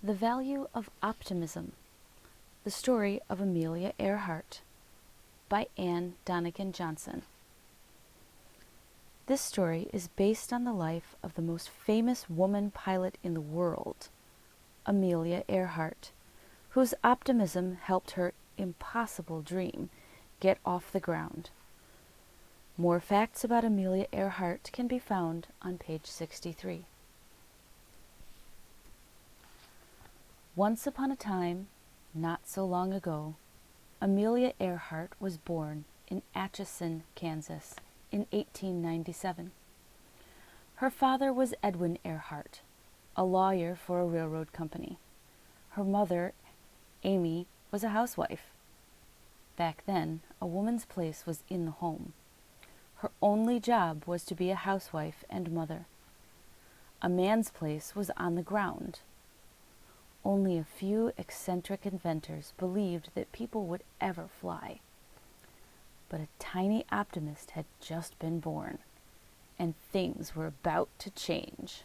The Value of Optimism, The Story of Amelia Earhart by Anne Donegan Johnson. This story is based on the life of the most famous woman pilot in the world, Amelia Earhart, whose optimism helped her impossible dream get off the ground. More facts about Amelia Earhart can be found on page 63. Once upon a time, not so long ago, Amelia Earhart was born in Atchison, Kansas, in 1897. Her father was Edwin Earhart, a lawyer for a railroad company. Her mother, Amy, was a housewife. Back then, a woman's place was in the home. Her only job was to be a housewife and mother. A man's place was on the ground. Only a few eccentric inventors believed that people would ever fly. But a tiny optimist had just been born, and things were about to change.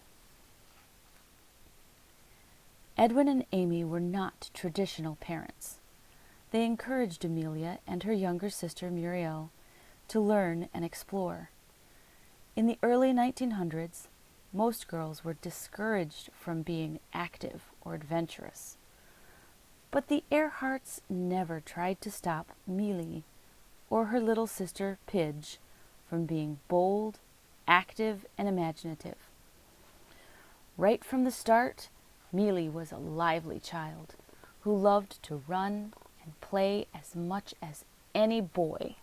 Edwin and Amy were not traditional parents. They encouraged Amelia and her younger sister Muriel to learn and explore. In the early 1900s, most girls were discouraged from being active or adventurous. But the Earharts never tried to stop Mealy or her little sister Pidge from being bold, active, and imaginative. Right from the start, Mealy was a lively child who loved to run and play as much as any boy.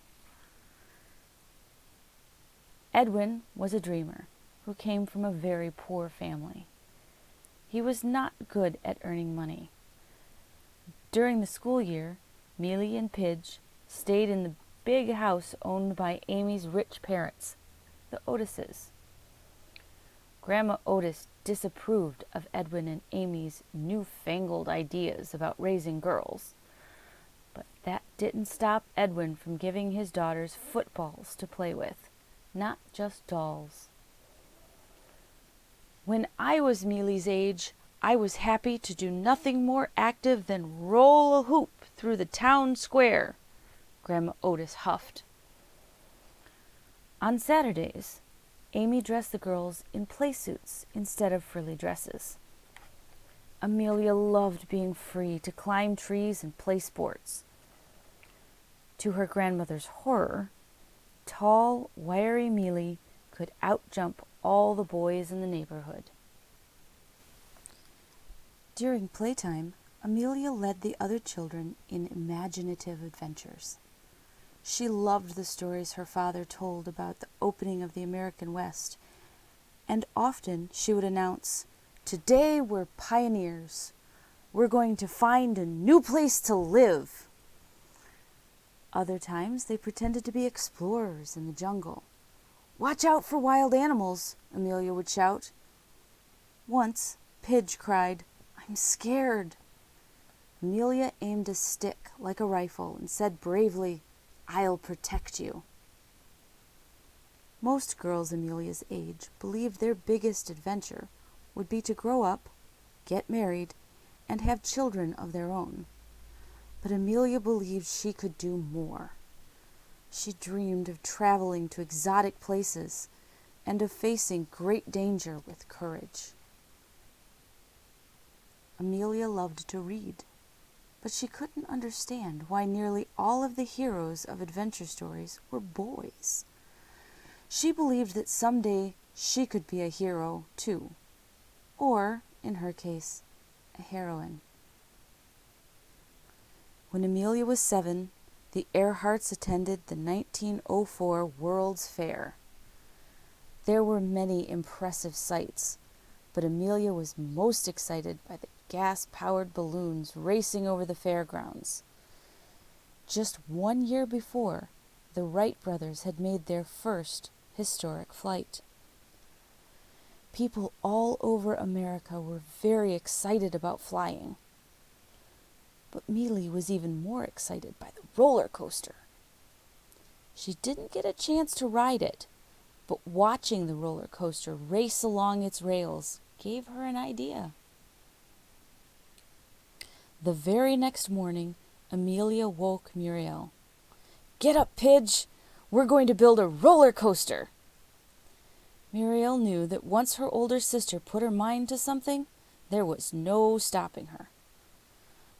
Edwin was a dreamer who came from a very poor family. He was not good at earning money. During the school year, Mealy and Pidge stayed in the big house owned by Amy's rich parents, the Otises. Grandma Otis disapproved of Edwin and Amy's newfangled ideas about raising girls, but that didn't stop Edwin from giving his daughters footballs to play with, not just dolls. When I was Mealy's age, I was happy to do nothing more active than roll a hoop through the town square, Grandma Otis huffed. On Saturdays, Amy dressed the girls in play suits instead of frilly dresses. Amelia loved being free to climb trees and play sports. To her grandmother's horror, tall, wiry Mealy could outjump all the boys in the neighborhood. During playtime, Amelia led the other children in imaginative adventures. She loved the stories her father told about the opening of the American West, and often she would announce, "Today we're pioneers. We're going to find a new place to live." Other times they pretended to be explorers in the jungle. "Watch out for wild animals," Amelia would shout. Once, Pidge cried, "I'm scared." Amelia aimed a stick like a rifle and said bravely, "I'll protect you." Most girls Amelia's age believed their biggest adventure would be to grow up, get married, and have children of their own. But Amelia believed she could do more. She dreamed of traveling to exotic places and of facing great danger with courage. Amelia loved to read, but she couldn't understand why nearly all of the heroes of adventure stories were boys. She believed that someday she could be a hero, too, or, in her case, a heroine. When Amelia was 7, the Earharts attended the 1904 World's Fair. There were many impressive sights, but Amelia was most excited by the gas-powered balloons racing over the fairgrounds. Just 1 year before, the Wright brothers had made their first historic flight. People all over America were very excited about flying. But Mealy was even more excited by the roller coaster. She didn't get a chance to ride it, but watching the roller coaster race along its rails gave her an idea. The very next morning, Amelia woke Muriel. "Get up, Pidge! We're going to build a roller coaster!" Muriel knew that once her older sister put her mind to something, there was no stopping her.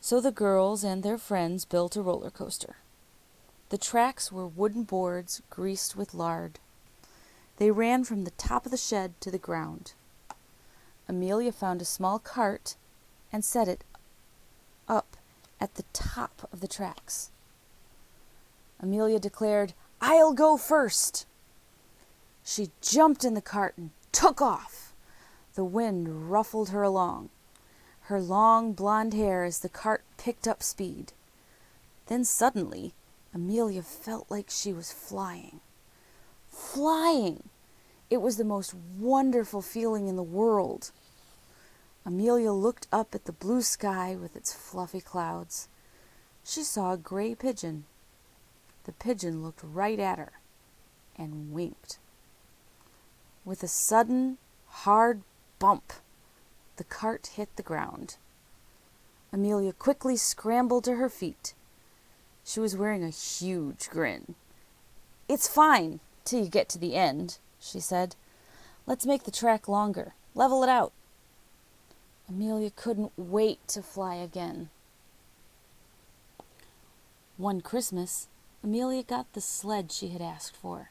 So the girls and their friends built a roller coaster. The tracks were wooden boards greased with lard. They ran from the top of the shed to the ground. Amelia found a small cart and set it up at the top of the tracks. Amelia declared, "I'll go first." She jumped in the cart and took off. The wind ruffled her along, her long blonde hair as the cart picked up speed. Then suddenly, Amelia felt like she was flying. Flying! It was the most wonderful feeling in the world. Amelia looked up at the blue sky with its fluffy clouds. She saw a gray pigeon. The pigeon looked right at her and winked. With a sudden, hard bump, the cart hit the ground. Amelia quickly scrambled to her feet. She was wearing a huge grin. "It's fine till you get to the end," she said. "Let's make the track longer. Level it out." Amelia couldn't wait to fly again. One Christmas, Amelia got the sled she had asked for.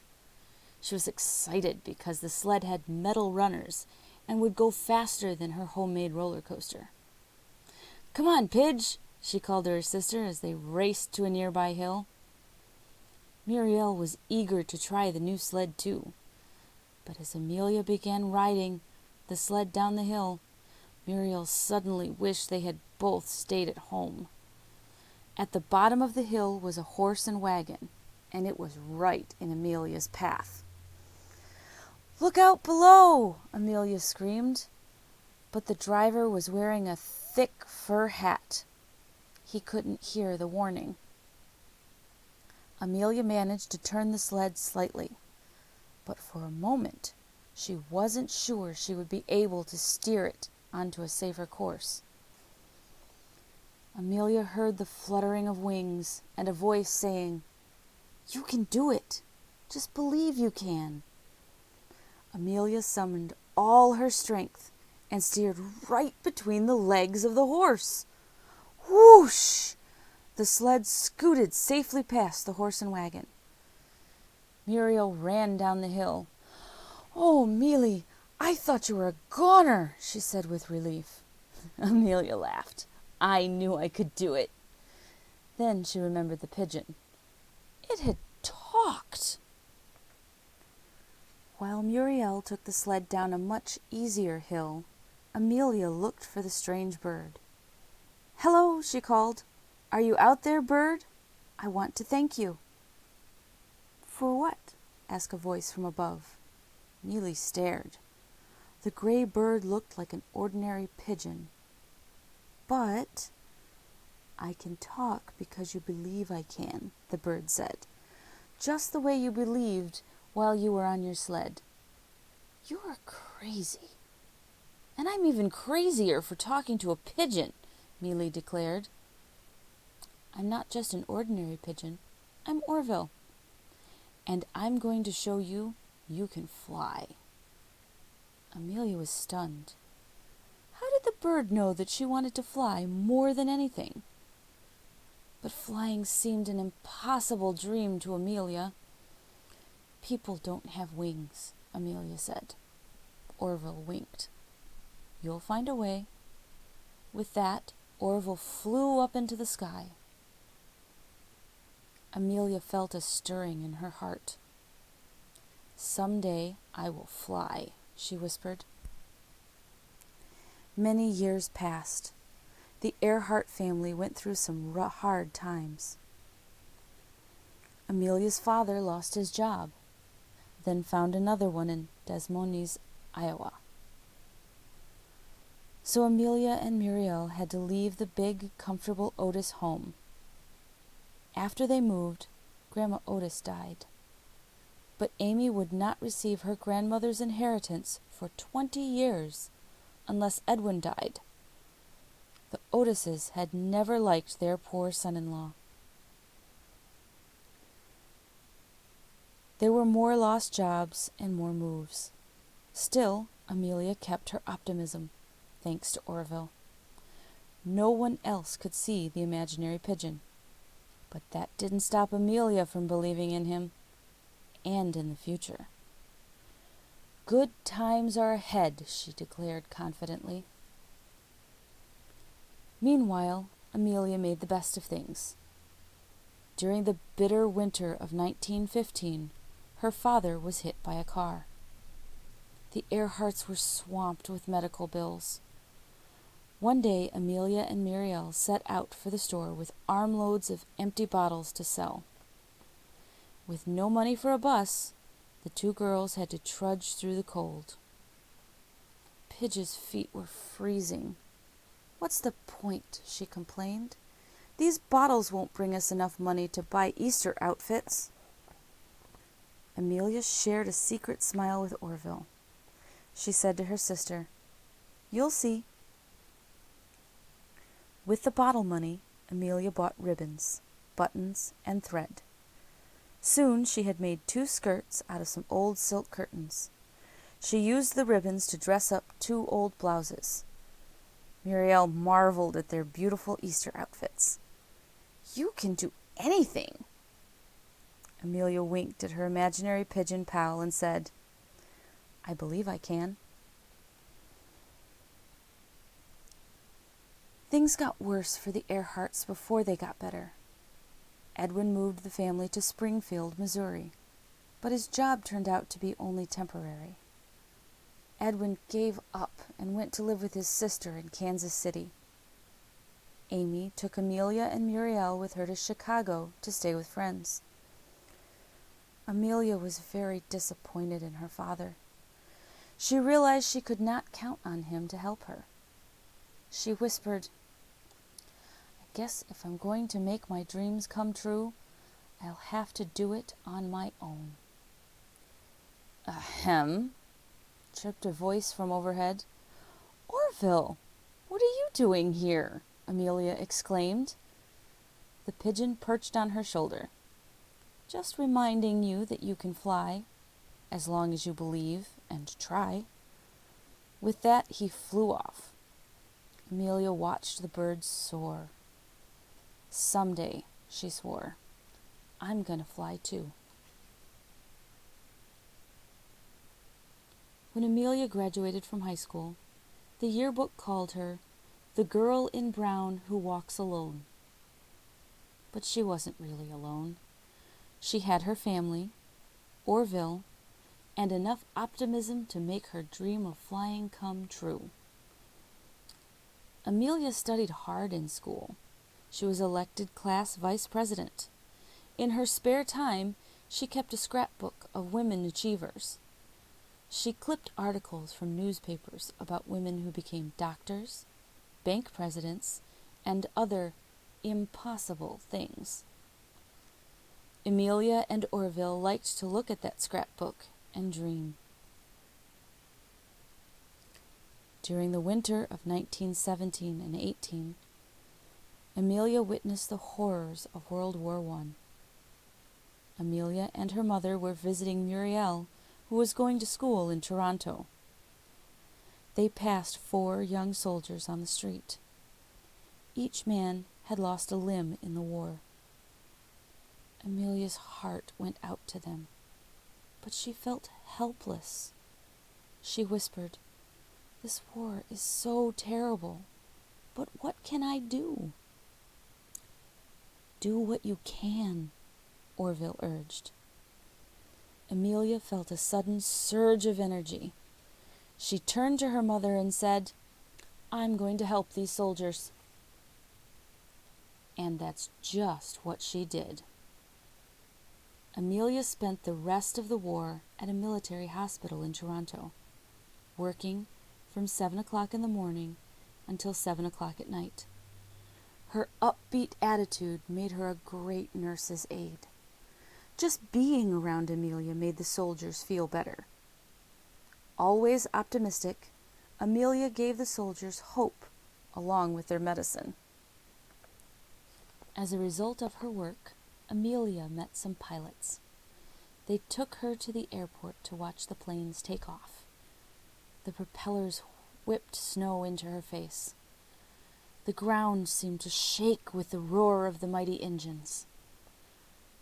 She was excited because the sled had metal runners and would go faster than her homemade roller coaster. "Come on, Pidge," she called to her sister as they raced to a nearby hill. Muriel was eager to try the new sled too. But as Amelia began riding the sled down the hill, Muriel suddenly wished they had both stayed at home. At the bottom of the hill was a horse and wagon, and it was right in Amelia's path. "Look out below!" Amelia screamed. But the driver was wearing a thick fur hat. He couldn't hear the warning. Amelia managed to turn the sled slightly, but for a moment she wasn't sure she would be able to steer it onto a safer course. Amelia heard the fluttering of wings and a voice saying, "You can do it. Just believe you can." Amelia summoned all her strength and steered right between the legs of the horse. Whoosh! The sled scooted safely past the horse and wagon. Muriel ran down the hill. "Oh, Mealy, I thought you were a goner," she said with relief. Amelia laughed. "I knew I could do it." Then she remembered the pigeon. It had talked. While Muriel took the sled down a much easier hill, Amelia looked for the strange bird. "Hello," she called. "Are you out there, bird? I want to thank you." "For what?" asked a voice from above. Mealy stared. The gray bird looked like an ordinary pigeon. "But I can talk because you believe I can," the bird said. "Just the way you believed while you were on your sled." "You are crazy. And I'm even crazier for talking to a pigeon," Mealy declared. "I'm not just an ordinary pigeon. I'm Orville. And I'm going to show you you can fly." Amelia was stunned. How did the bird know that she wanted to fly more than anything? But flying seemed an impossible dream to Amelia. "People don't have wings," Amelia said. Orville winked. "You'll find a way." With that, Orville flew up into the sky. Amelia felt a stirring in her heart. "Someday I will fly," she whispered. Many years passed. The Earhart family went through some hard times. Amelia's father lost his job, then found another one in Des Moines, Iowa. So Amelia and Muriel had to leave the big, comfortable Otis home. After they moved, Grandma Otis died. But Amy would not receive her grandmother's inheritance for 20 years unless Edwin died. The Otises had never liked their poor son-in-law. There were more lost jobs and more moves. Still, Amelia kept her optimism, thanks to Orville. No one else could see the imaginary pigeon, but that didn't stop Amelia from believing in him and in the future. "Good times are ahead," she declared confidently. Meanwhile, Amelia made the best of things. During the bitter winter of 1915, her father was hit by a car. The Earharts were swamped with medical bills. One day, Amelia and Muriel set out for the store with armloads of empty bottles to sell. With no money for a bus, the two girls had to trudge through the cold. Pidge's feet were freezing. "What's the point?" she complained. "These bottles won't bring us enough money to buy Easter outfits." Amelia shared a secret smile with Orville. She said to her sister, "You'll see." With the bottle money, Amelia bought ribbons, buttons, and thread. Soon she had made 2 skirts out of some old silk curtains. She used the ribbons to dress up 2 old blouses. Muriel marveled at their beautiful Easter outfits. "You can do anything." Amelia winked at her imaginary pigeon pal and said, "I believe I can." Things got worse for the Earharts before they got better. Edwin moved the family to Springfield, Missouri, but his job turned out to be only temporary. Edwin gave up and went to live with his sister in Kansas City. Amy took Amelia and Muriel with her to Chicago to stay with friends. Amelia was very disappointed in her father. She realized she could not count on him to help her. She whispered, "I guess if I'm going to make my dreams come true, I'll have to do it on my own." "Ahem," chirped a voice from overhead. "Orville, what are you doing here?" Amelia exclaimed. The pigeon perched on her shoulder. "Just reminding you that you can fly, as long as you believe and try." With that, he flew off. Amelia watched the birds soar. "Someday," she swore, "I'm going to fly too." When Amelia graduated from high school, the yearbook called her the girl in brown who walks alone. But she wasn't really alone. She had her family, Orville, and enough optimism to make her dream of flying come true. Amelia studied hard in school. She was elected class vice president. In her spare time, she kept a scrapbook of women achievers. She clipped articles from newspapers about women who became doctors, bank presidents, and other impossible things. Amelia and Orville liked to look at that scrapbook and dream. During the winter of 1917 and 18, Amelia witnessed the horrors of World War I. Amelia and her mother were visiting Muriel, who was going to school in Toronto. They passed 4 young soldiers on the street. Each man had lost a limb in the war. Amelia's heart went out to them, but she felt helpless. She whispered, "This war is so terrible, but what can I do?" "Do what you can," Orville urged. Amelia felt a sudden surge of energy. She turned to her mother and said, "I'm going to help these soldiers." And that's just what she did. Amelia spent the rest of the war at a military hospital in Toronto, working from 7 o'clock in the morning until 7 o'clock at night. Her upbeat attitude made her a great nurse's aide. Just being around Amelia made the soldiers feel better. Always optimistic, Amelia gave the soldiers hope along with their medicine. As a result of her work, Amelia met some pilots. They took her to the airport to watch the planes take off. The propellers whipped snow into her face. The ground seemed to shake with the roar of the mighty engines.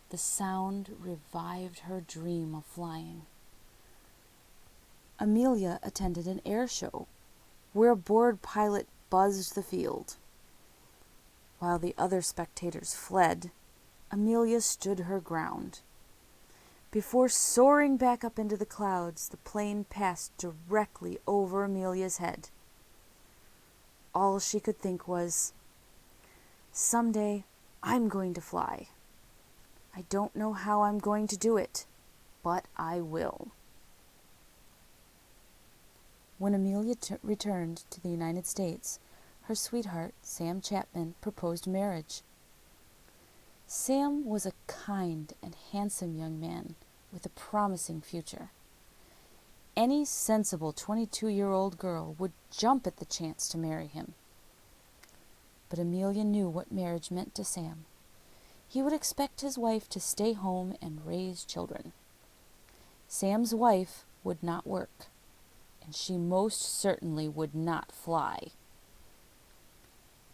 The sound revived her dream of flying. Amelia attended an air show where a bored pilot buzzed the field. While the other spectators fled, Amelia stood her ground. Before soaring back up into the clouds, the plane passed directly over Amelia's head. All she could think was, "Someday I'm going to fly. I don't know how I'm going to do it, but I will." When Amelia returned to the United States, her sweetheart, Sam Chapman, proposed marriage. Sam was a kind and handsome young man with a promising future. Any sensible 22-year-old girl would jump at the chance to marry him. But Amelia knew what marriage meant to Sam. He would expect his wife to stay home and raise children. Sam's wife would not work, and she most certainly would not fly.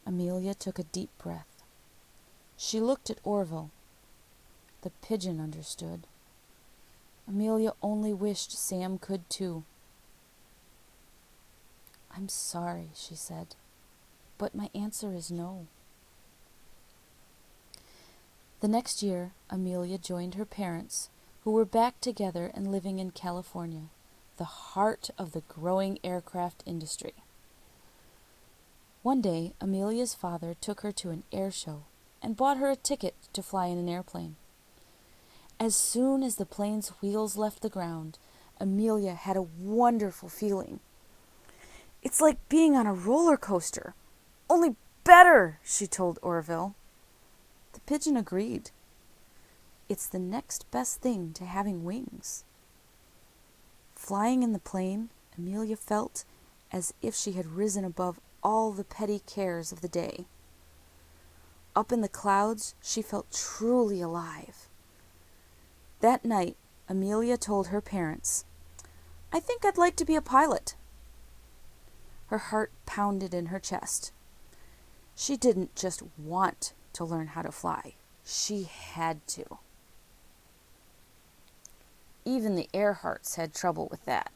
Amelia took a deep breath. She looked at Orville. The pigeon understood. Amelia only wished Sam could too. "I'm sorry," she said, "but my answer is no." The next year, Amelia joined her parents, who were back together and living in California, the heart of the growing aircraft industry. One day, Amelia's father took her to an air show and bought her a ticket to fly in an airplane. As soon as the plane's wheels left the ground, Amelia had a wonderful feeling. "It's like being on a roller coaster, only better," she told Orville. The pigeon agreed. "It's the next best thing to having wings." Flying in the plane, Amelia felt as if she had risen above all the petty cares of the day. Up in the clouds, she felt truly alive. That night, Amelia told her parents, "I think I'd like to be a pilot." Her heart pounded in her chest. She didn't just want to learn how to fly. She had to. Even the Earharts had trouble with that.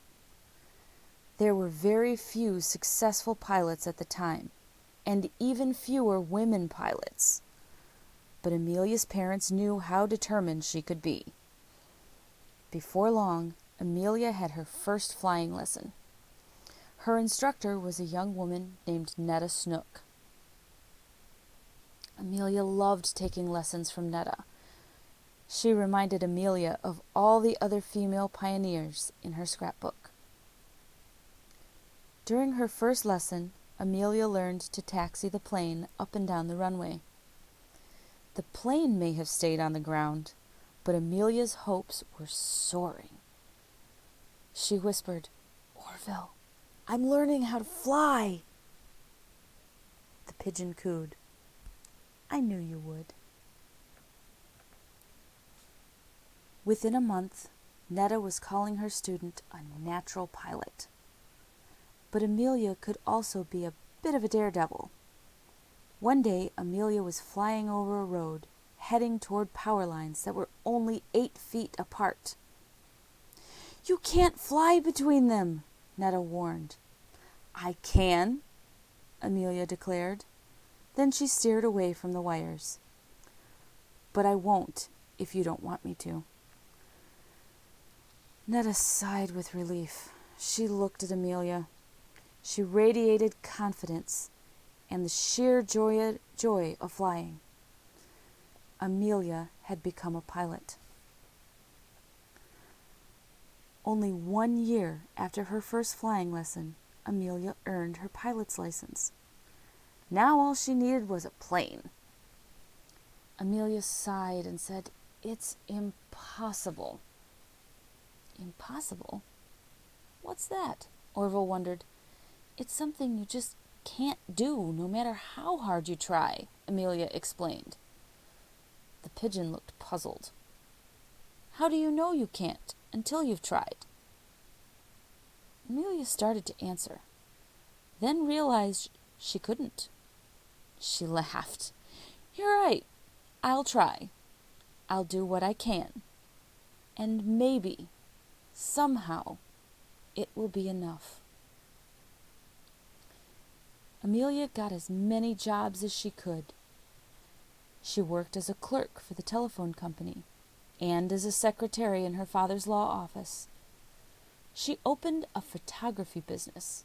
There were very few successful pilots at the time, and even fewer women pilots. But Amelia's parents knew how determined she could be. Before long, Amelia had her first flying lesson. Her instructor was a young woman named Netta Snook. Amelia loved taking lessons from Netta. She reminded Amelia of all the other female pioneers in her scrapbook. During her first lesson, Amelia learned to taxi the plane up and down the runway. The plane may have stayed on the ground, but Amelia's hopes were soaring. She whispered, "Orville, I'm learning how to fly." The pigeon cooed. "I knew you would." Within a month, Netta was calling her student a natural pilot. But Amelia could also be a bit of a daredevil. One day, Amelia was flying over a road, heading toward power lines that were only 8 feet apart. "You can't fly between them," Netta warned. "I can," Amelia declared. Then she steered away from the wires. "But I won't if you don't want me to." Netta sighed with relief. She looked at Amelia. She radiated confidence and the sheer joy of flying. Amelia had become a pilot. Only 1 year after her first flying lesson, Amelia earned her pilot's license. Now all she needed was a plane. Amelia sighed and said, "It's impossible." "Impossible? What's that?" Orville wondered. "It's something you just can't do no matter how hard you try, Amelia explained. The pigeon looked puzzled. How do you know you can't until you've tried? Amelia started to answer, then realized she couldn't. She laughed. You're right. I'll try. I'll do what I can. And maybe, somehow, it will be enough. Amelia got as many jobs as she could. She worked as a clerk for the telephone company and as a secretary in her father's law office. She opened a photography business.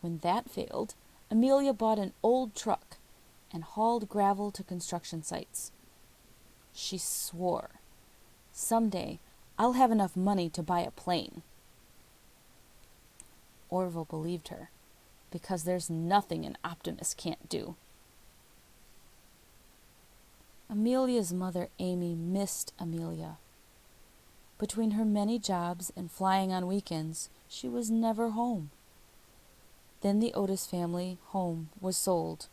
When that failed, Amelia bought an old truck and hauled gravel to construction sites. She swore, someday I'll have enough money to buy a plane. Orville believed her, because there's nothing an optimist can't do. Amelia's mother, Amy, missed Amelia. Between her many jobs and flying on weekends, she was never home. Then the Otis family home was sold.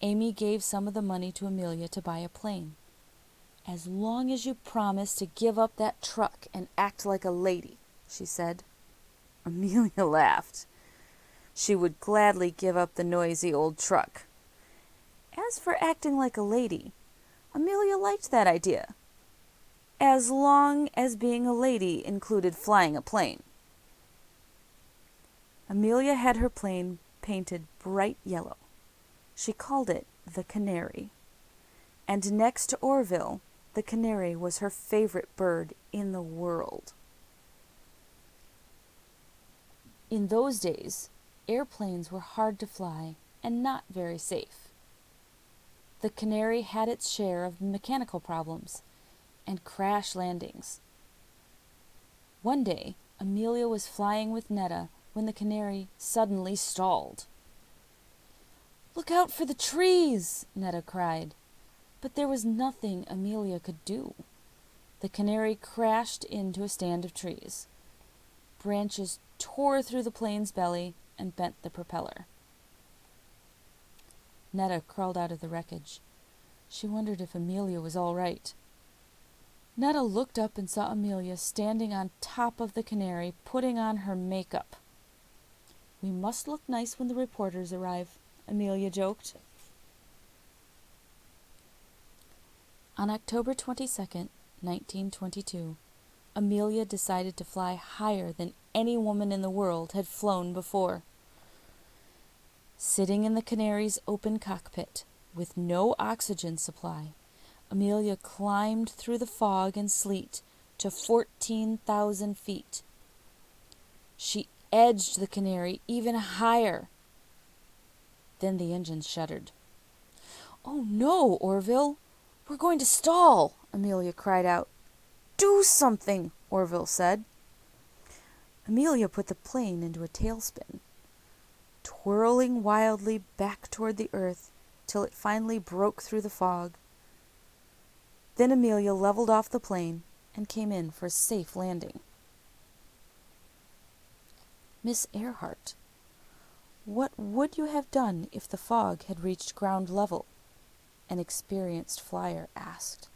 Amy gave some of the money to Amelia to buy a plane. As long as you promise to give up that truck and act like a lady, she said. Amelia laughed. She would gladly give up the noisy old truck. As for acting like a lady, Amelia liked that idea, as long as being a lady included flying a plane. Amelia had her plane painted bright yellow. She called it the Canary. And next to Orville, the canary was her favorite bird in the world. In those days, airplanes were hard to fly and not very safe. The Canary had its share of mechanical problems and crash landings. One day, Amelia was flying with Netta when the Canary suddenly stalled. "Look out for the trees!" Netta cried. But there was nothing Amelia could do. The Canary crashed into a stand of trees. Branches tore through the plane's belly and bent the propeller. Netta crawled out of the wreckage. She wondered if Amelia was all right. Netta looked up and saw Amelia standing on top of the Canary, putting on her makeup. "We must look nice when the reporters arrive," Amelia joked. On October 22nd, 1922, Amelia decided to fly higher than any woman in the world had flown before. Sitting in the Canary's open cockpit, with no oxygen supply, Amelia climbed through the fog and sleet to 14,000 feet. She edged the Canary even higher. Then the engines shuddered. "Oh no, Orville! We're going to stall!" Amelia cried out. "Do something!" Orville said. Amelia put the plane into a tailspin, twirling wildly back toward the earth till it finally broke through the fog. Then Amelia leveled off the plane and came in for a safe landing. "Miss Earhart, what would you have done if the fog had reached ground level?" an experienced flyer asked.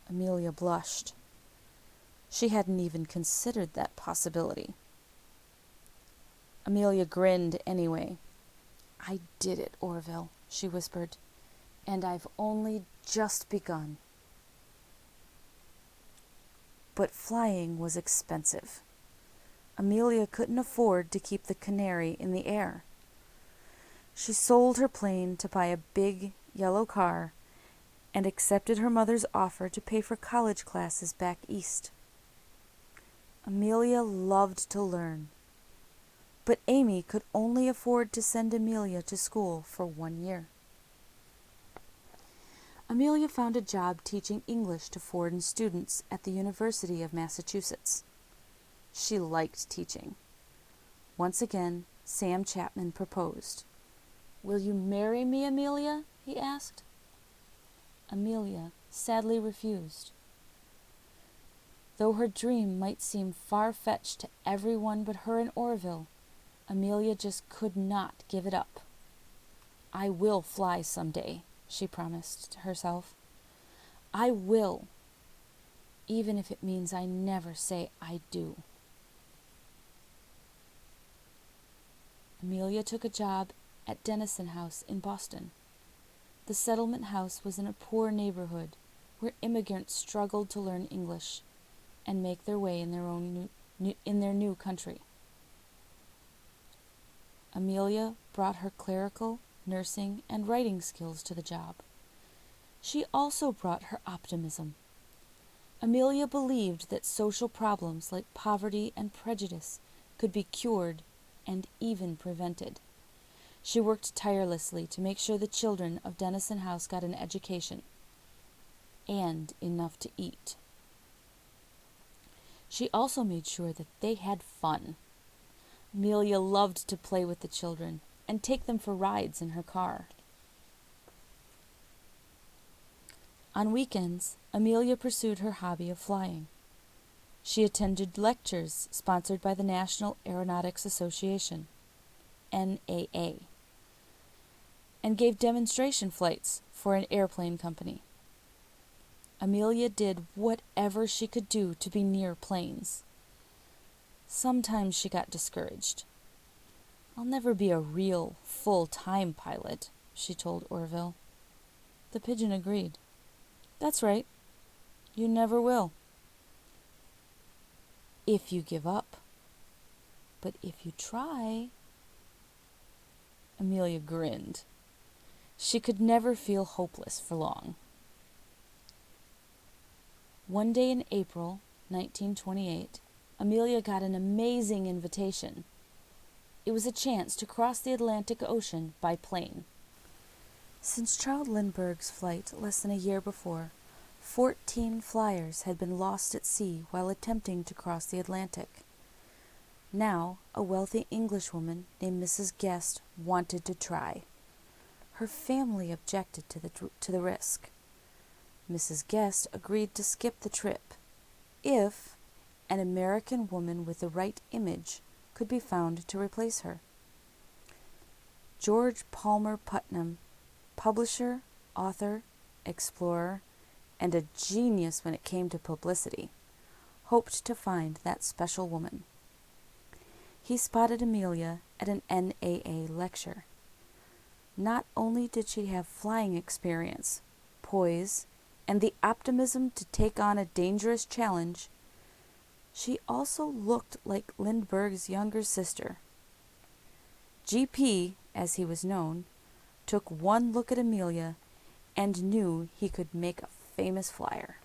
Amelia blushed. She hadn't even considered that possibility. Amelia grinned anyway. "I did it, Orville," she whispered, "and I've only just begun." But flying was expensive. Amelia couldn't afford to keep the Canary in the air. She sold her plane to buy a big yellow car and accepted her mother's offer to pay for college classes back east. Amelia loved to learn, but Amy could only afford to send Amelia to school for 1 year. Amelia found a job teaching English to foreign students at the University of Massachusetts. She liked teaching. Once again, Sam Chapman proposed. "Will you marry me, Amelia?" he asked. Amelia sadly refused. Though her dream might seem far-fetched to everyone but her and Orville, Amelia just could not give it up. "I will fly someday," she promised herself. "I will, even if it means I never say I do." Amelia took a job at Dennison House in Boston. The settlement house was in a poor neighborhood where immigrants struggled to learn English and make their way in their new country. Amelia brought her clerical, nursing, and writing skills to the job. She also brought her optimism. Amelia believed that social problems like poverty and prejudice could be cured and even prevented. She worked tirelessly to make sure the children of Dennison House got an education and enough to eat. She also made sure that they had fun. Amelia loved to play with the children and take them for rides in her car. On weekends, Amelia pursued her hobby of flying. She attended lectures sponsored by the National Aeronautics Association, NAA, and gave demonstration flights for an airplane company. Amelia did whatever she could do to be near planes. Sometimes she got discouraged. "I'll never be a real, full-time pilot," she told Orville. The pigeon agreed. "That's right. You never will. If you give up. But if you try..." Amelia grinned. She could never feel hopeless for long. One day in April 1928, Amelia got an amazing invitation. It was a chance to cross the Atlantic Ocean by plane. Since Charles Lindbergh's flight less than a year before, 14 flyers had been lost at sea while attempting to cross the Atlantic. Now, a wealthy Englishwoman named Mrs. Guest wanted to try. Her family objected to the risk. Mrs. Guest agreed to skip the trip if an American woman with the right image could be found to replace her. George Palmer Putnam, publisher, author, explorer, and a genius when it came to publicity, hoped to find that special woman. He spotted Amelia at an NAA lecture. Not only did she have flying experience, poise, and the optimism to take on a dangerous challenge, she also looked like Lindbergh's younger sister. GP, as he was known, took one look at Amelia and knew he could make a famous flyer.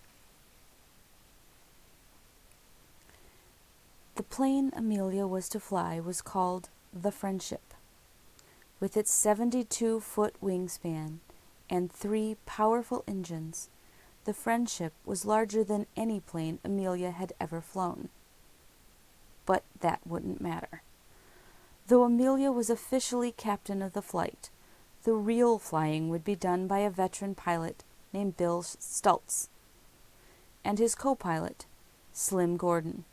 The plane Amelia was to fly was called the Friendship. With its 72-foot wingspan and 3 powerful engines, the Friendship was larger than any plane Amelia had ever flown. But that wouldn't matter. Though Amelia was officially captain of the flight, the real flying would be done by a veteran pilot named Bill Stultz and his co-pilot, Slim Gordon.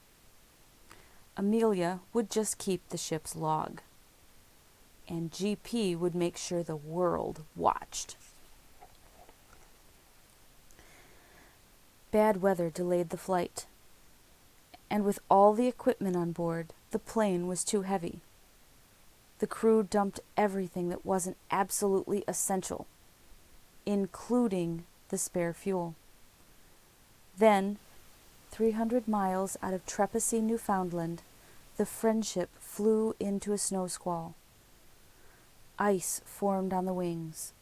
Amelia would just keep the ship's log, and GP would make sure the world watched. Bad weather delayed the flight, and with all the equipment on board, the plane was too heavy. The crew dumped everything that wasn't absolutely essential, including the spare fuel. Then, 300 miles out of Trepassey, Newfoundland, the Friendship flew into a snow squall. Ice formed on the wings.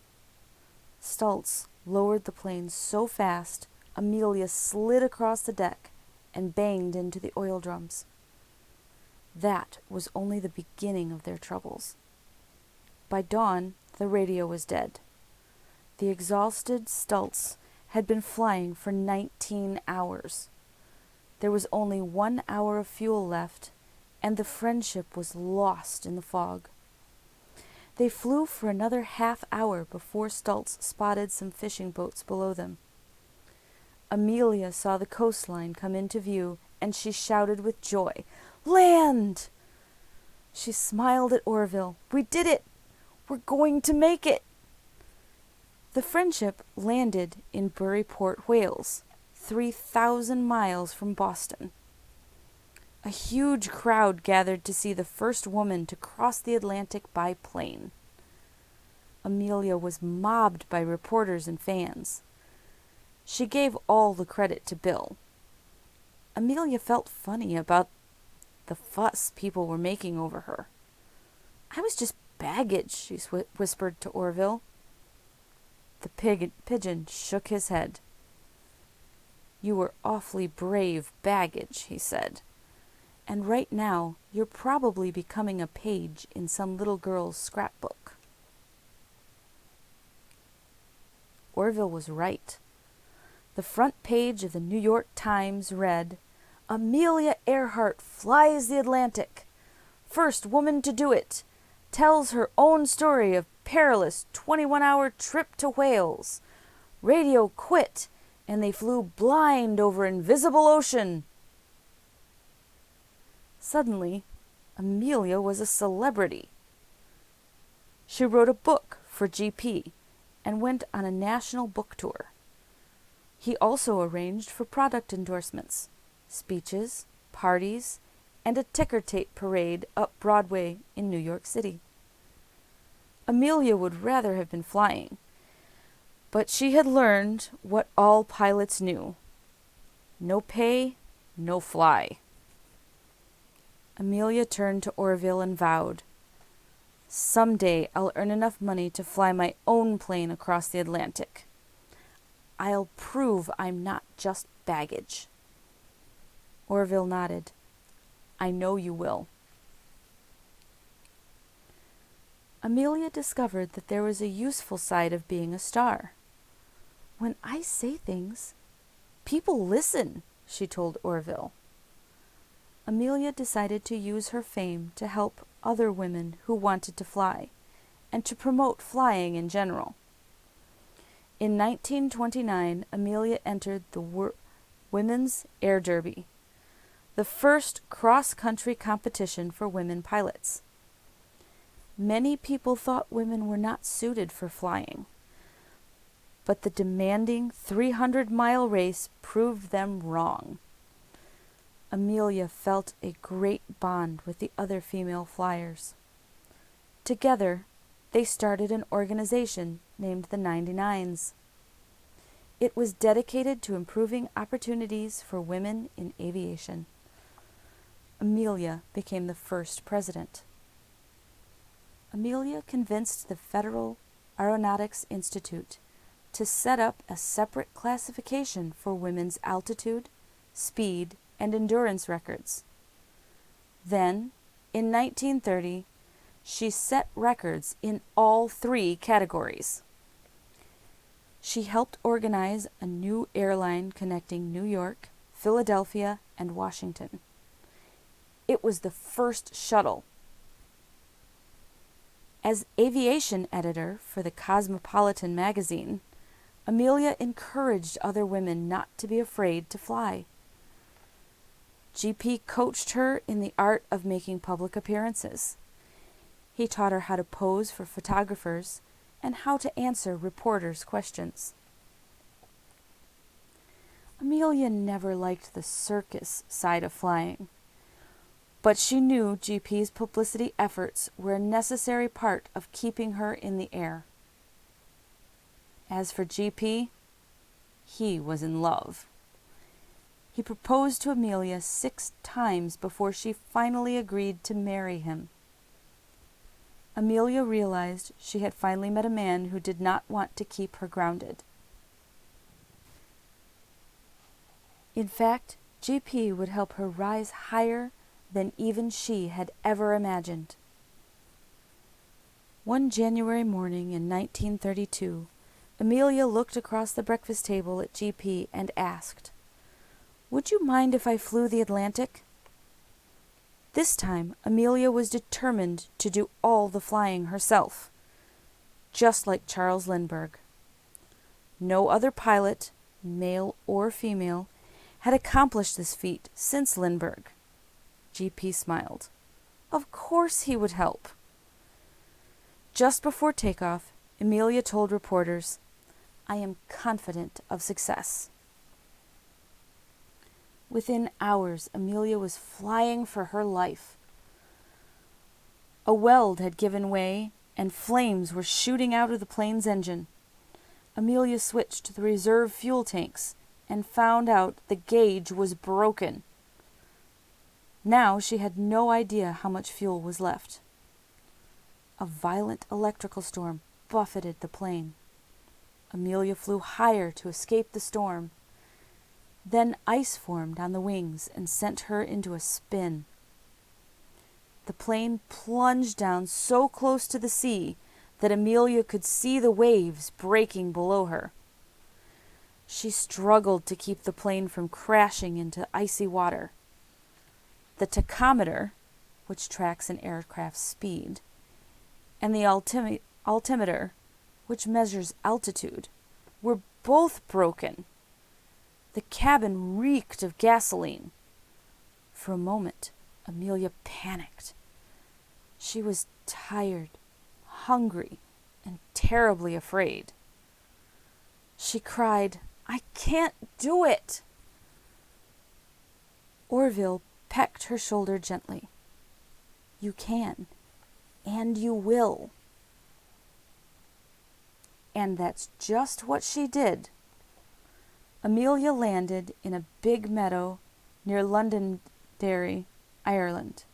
Stultz lowered the plane so fast, Amelia slid across the deck and banged into the oil drums. That was only the beginning of their troubles. By dawn, the radio was dead. The exhausted Stultz had been flying for 19 hours. There was only 1 hour of fuel left, and the Friendship was lost in the fog. They flew for another half hour before Stultz spotted some fishing boats below them. Amelia saw the coastline come into view, and she shouted with joy, "Land!" She smiled at Orville. "We did it! We're going to make it!" The Friendship landed in Buryport, Wales, 3,000 miles from Boston. A huge crowd gathered to see the first woman to cross the Atlantic by plane. Amelia was mobbed by reporters and fans. She gave all the credit to Bill. Amelia felt funny about the fuss people were making over her. "I was just baggage," she whispered to Orville. The pigeon shook his head. "You were awfully brave baggage," he said. "And right now you're probably becoming a page in some little girl's scrapbook." Orville was right. The front page of the New York Times read, "Amelia Earhart flies the Atlantic. First woman to do it. Tells her own story of perilous 21-hour trip to Wales. Radio quit, and they flew blind over invisible ocean." Suddenly, Amelia was a celebrity. She wrote a book for GP and went on a national book tour. He also arranged for product endorsements, speeches, parties, and a ticker tape parade up Broadway in New York City. Amelia would rather have been flying, but she had learned what all pilots knew: no pay, no fly. Amelia turned to Orville and vowed, "Someday I'll earn enough money to fly my own plane across the Atlantic. I'll prove I'm not just baggage." Orville nodded. "I know you will." Amelia discovered that there was a useful side of being a star. "When I say things, people listen," she told Orville. Amelia decided to use her fame to help other women who wanted to fly, and to promote flying in general. In 1929, Amelia entered the Women's Air Derby, the first cross-country competition for women pilots. Many people thought women were not suited for flying, but the demanding 300-mile race proved them wrong. Amelia felt a great bond with the other female flyers. Together, they started an organization named the 99s. It was dedicated to improving opportunities for women in aviation. Amelia became the first president. Amelia convinced the Federal Aeronautics Institute to set up a separate classification for women's altitude, speed, and endurance records. Then, in 1930, she set records in all 3 categories. She helped organize a new airline connecting New York, Philadelphia, and Washington. It was the first shuttle. As aviation editor for the Cosmopolitan magazine, Amelia encouraged other women not to be afraid to fly. GP coached her in the art of making public appearances. He taught her how to pose for photographers and how to answer reporters' questions. Amelia never liked the circus side of flying, but she knew GP's publicity efforts were a necessary part of keeping her in the air. As for GP, he was in love. He proposed to Amelia 6 times before she finally agreed to marry him. Amelia realized she had finally met a man who did not want to keep her grounded. In fact, GP would help her rise higher than even she had ever imagined. One January morning in 1932, Amelia looked across the breakfast table at GP and asked, "Would you mind if I flew the Atlantic?" This time, Amelia was determined to do all the flying herself, just like Charles Lindbergh. No other pilot, male or female, had accomplished this feat since Lindbergh. GP smiled. Of course he would help. Just before takeoff, Amelia told reporters, "I am confident of success." Within hours, Amelia was flying for her life. A weld had given way, and flames were shooting out of the plane's engine. Amelia switched to the reserve fuel tanks and found out the gauge was broken. Now she had no idea how much fuel was left. A violent electrical storm buffeted the plane. Amelia flew higher to escape the storm. Then ice formed on the wings and sent her into a spin. The plane plunged down so close to the sea that Amelia could see the waves breaking below her. She struggled to keep the plane from crashing into icy water. The tachometer, which tracks an aircraft's speed, and the altimeter, which measures altitude, were both broken. The cabin reeked of gasoline. For a moment, Amelia panicked. She was tired, hungry, and terribly afraid. She cried, "I can't do it!" Orville pecked her shoulder gently. "You can, and you will." And that's just what she did. Amelia landed in a big meadow near Londonderry, Ireland.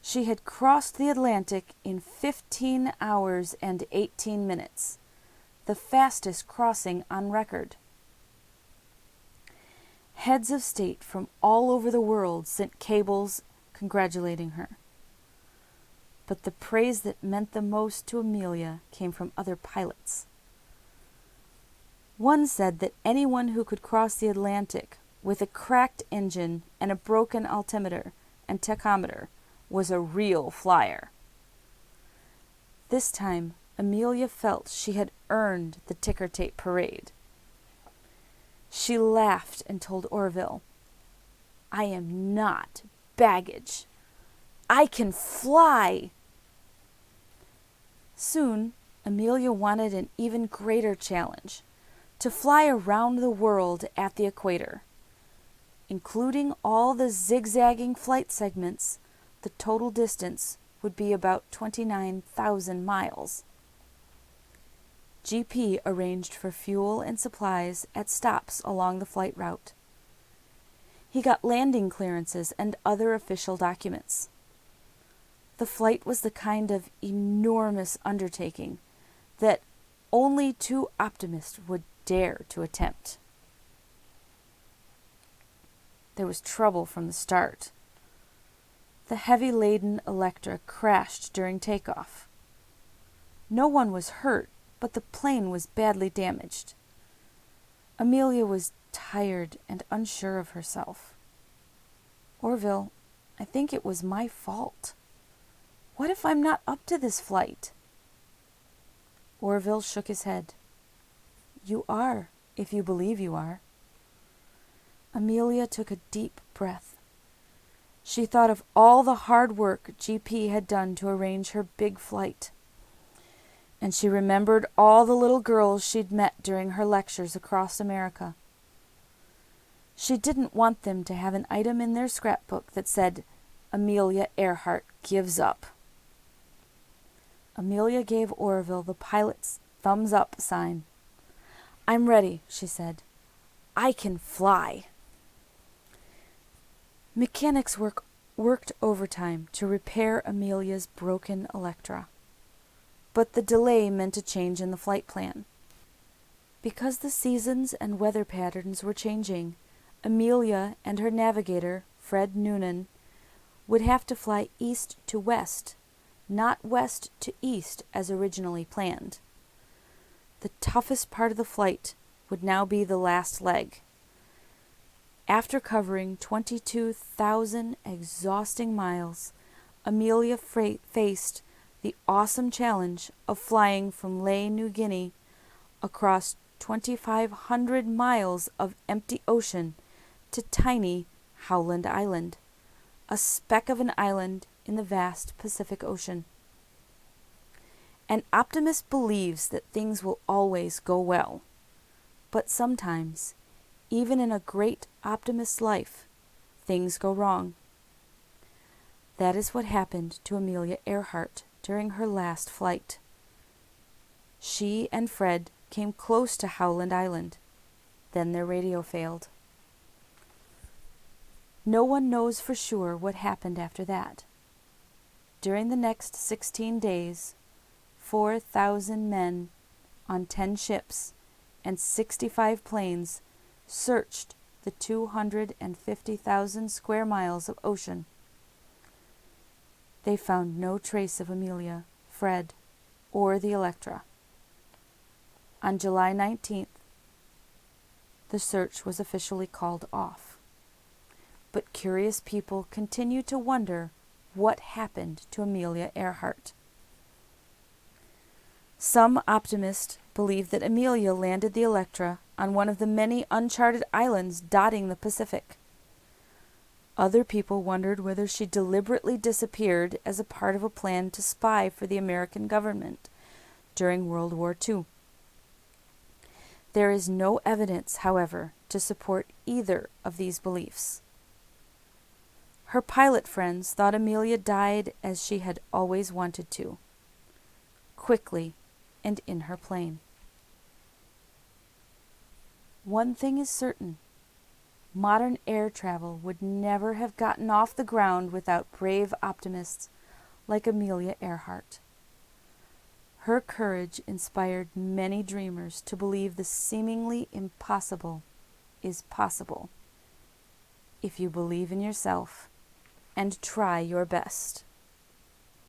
She had crossed the Atlantic in 15 hours and 18 minutes, the fastest crossing on record. Heads of state from all over the world sent cables congratulating her. But the praise that meant the most to Amelia came from other pilots. One said that anyone who could cross the Atlantic with a cracked engine and a broken altimeter and tachometer was a real flyer. This time, Amelia felt she had earned the ticker tape parade. She laughed and told Orville, "I am not baggage. I can fly." Soon, Amelia wanted an even greater challenge, to fly around the world at the equator. Including all the zigzagging flight segments, the total distance would be about 29,000 miles. GP arranged for fuel and supplies at stops along the flight route. He got landing clearances and other official documents. The flight was the kind of enormous undertaking that only two optimists would dare to attempt. There was trouble from the start. The heavy-laden Electra crashed during takeoff. No one was hurt, but the plane was badly damaged. Amelia was tired and unsure of herself. "Orville, I think it was my fault. What if I'm not up to this flight?" Orville shook his head. "You are, if you believe you are." Amelia took a deep breath. She thought of all the hard work GP had done to arrange her big flight. And she remembered all the little girls she'd met during her lectures across America. She didn't want them to have an item in their scrapbook that said, "Amelia Earhart gives up." Amelia gave Orville the pilot's thumbs up sign. "I'm ready," she said. "I can fly." Mechanics worked overtime to repair Amelia's broken Electra. But the delay meant a change in the flight plan. Because the seasons and weather patterns were changing, Amelia and her navigator, Fred Noonan, would have to fly east to west, not west to east as originally planned. The toughest part of the flight would now be the last leg. After covering 22,000 exhausting miles, Amelia faced the awesome challenge of flying from Lae, New Guinea, across 2,500 miles of empty ocean to tiny Howland Island, a speck of an island in the vast Pacific Ocean. An optimist believes that things will always go well, but sometimes, even in a great optimist's life, things go wrong. That is what happened to Amelia Earhart during her last flight. She and Fred came close to Howland Island. Then their radio failed. No one knows for sure what happened after that. During the next 16 days, 4,000 men on 10 ships and 65 planes searched the 250,000 square miles of ocean. They found no trace of Amelia, Fred, or the Electra. On July 19th, the search was officially called off. But curious people continue to wonder what happened to Amelia Earhart. Some optimists believe that Amelia landed the Electra on one of the many uncharted islands dotting the Pacific. Other people wondered whether she deliberately disappeared as a part of a plan to spy for the American government during World War II. There is no evidence, however, to support either of these beliefs. Her pilot friends thought Amelia died as she had always wanted to, quickly and in her plane. One thing is certain. Modern air travel would never have gotten off the ground without brave optimists like Amelia Earhart. Her courage inspired many dreamers to believe the seemingly impossible is possible if you believe in yourself and try your best.